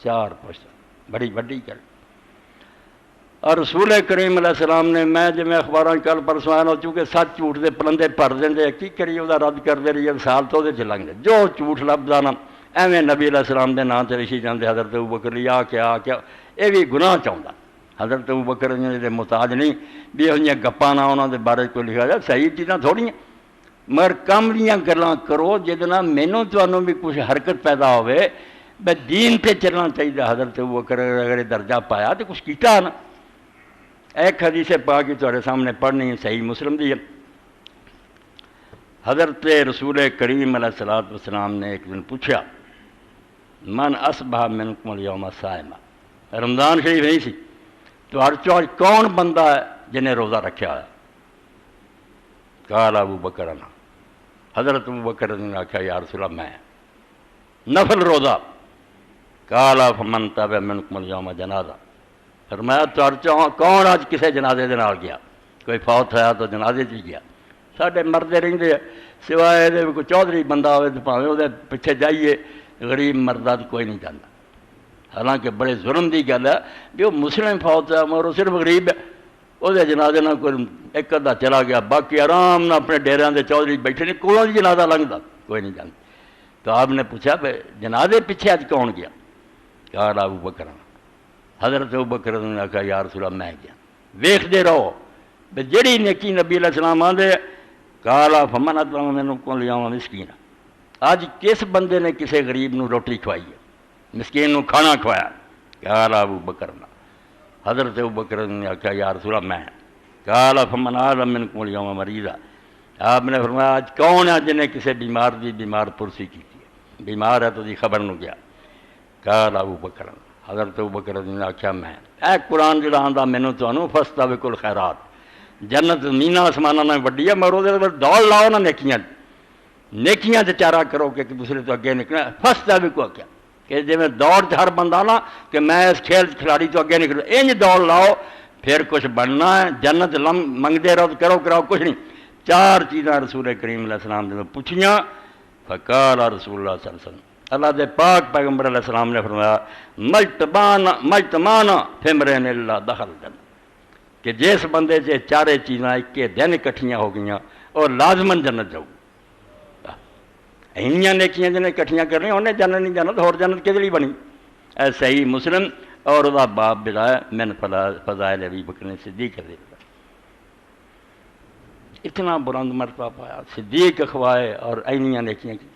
4 پشت بڑی وڈی گل۔ اور رسول کریم علیہ السلام نے میں جی اخبار کل پرسوں آیا چونکہ سچ جھوٹ دے پلندے پڑھ دیں کی کریے وہ رد کرتے رہیے سال تو وہ لنگ گئے جو جھوٹ لبدا نا ایویں نبی علیہ السلام دے نام سے لکھی جاندے حضرت ابوبکر لیا کیا یہ بھی گناہ چاہتا حضرت ابوبکر دے محتاج نہیں بھی یہ گپاں نہ انہوں دے بارے کوئی لکھا جائے صحیح چیزاں تھوڑی ہیں مگر کم دیاں گلاں کرو جہد مینوں تمہیں بھی کچھ حرکت پیدا ہوئے بے دین پہ چلنا چاہیے حضرت ابوبکر اگر درجہ پایا تو کچھ کیتا نا۔ ایک حدیث پاک کی تمہارے سامنے پڑھنی ہے صحیح مسلم دی ہے۔ حضرت رسول کریم علیہ السلام نے ایک دن پوچھا من اصبح منکم اليوم صائما، رمضان شریف نہیں سی تو ہر چوج کون بندہ ہے جنہیں روزہ رکھا ہے؟ قال ابو بکر انا، حضرت ابو بکر نے آخیا یا رسول اللہ میں نفل روزہ۔ قال فمن تبع منکم اليوم جنازہ، فرمایا تو کون آج کسے جنازے دے نال گیا؟ کوئی فوت ہوا تو جنازے چ گیا۔ ساڈے مردے رہندے سوائے دے کوئی چودھری بندہ ہوئے تو بھاویں وہ پیچھے جائیے غریب مردہ تو کوئی نہیں جانا۔ حالانکہ بڑے ظلم دی گل ہے بھی وہ مسلم فوت ہے مگر وہ صرف غریب ہے وہ جنازے نہ کوئی ایک ادھا چلا گیا باقی آرام نہ اپنے ڈیریاں دے چودھری بیٹھے نہیں کولوں دی جنازہ لنگدا کوئی نہیں جانتا۔ تو آپ نے پوچھا بھائی جنازے پیچھے اج کون گیا؟ قال ابو بکر، حضرت ابو بکر نے آخیا یا رسول اللہ میں گیا۔ ویکھدے رہو بھئی جہڑی نیکی نبی علیہ السلام آندے قال فمن اطعم منکم اليوم مسکینا، اج کس بندے نے کسی غریب نو روٹی کھوائی ہے مسکین نو کھانا کھوایا؟ قال ابو بکر، حضرت ابو بکر نے آخیا یا رسول اللہ میں۔ قال فمن عاد منکم اليوم مریضا، آپ نے فرمایا آج کون ہے جنہیں کسی بیمار دی بیمار پرسی کی ہے بیمار ہے تو دی خبر نو گیا؟ قال ابو بکر، حضرت ابو بکر نے آخیا میں۔ اے قرآن جڑا آندا مینوں تانوں فاستبقوا الخیرات، جنت زمین آسماناں نال وڈی ہے مگر وہ دوڑ لاؤ نا نیکیاں تے چارہ کرو کہ ایک دوسرے تو اگے نکلنا۔ فاستبقوا کیا کہ جی میں دوڑ ہر بندہ نا کہ میں اس کھیل کھلاڑی تو اگے نکلوں انج دوڑ لاؤ پھر کچھ بننا ہے جنت منگتے رہو تو کرو کچھ نہیں۔ 4 چیزاں رسول کریم علیہ السلام نے پوچھیاں۔ فقال رسول اللہ صلی اللہ علیہ وسلم، اللہ دے پاک پیغمبر علیہ السلام نے فرمایا مجتمعنا فمرن اللہ دخل الجنہ، کہ جس بندے سے 4 چیزاں ایک دن اکٹھیاں ہو گئیاں اور لازماً جنت جاؤ۔ اینیاں نیکیاں جنہیں اکٹھیاں کرنی انہیں جنت نہیں جانا تو اور جنت کدے لیے بنی؟ اے صحیح مسلم اور وہ باپ بتایا من فضائل ابی بکر صدیق رضی اللہ، اتنا بلند مرتبہ پایا صدیق اخوائے اور اینیاں نیکیاں کی۔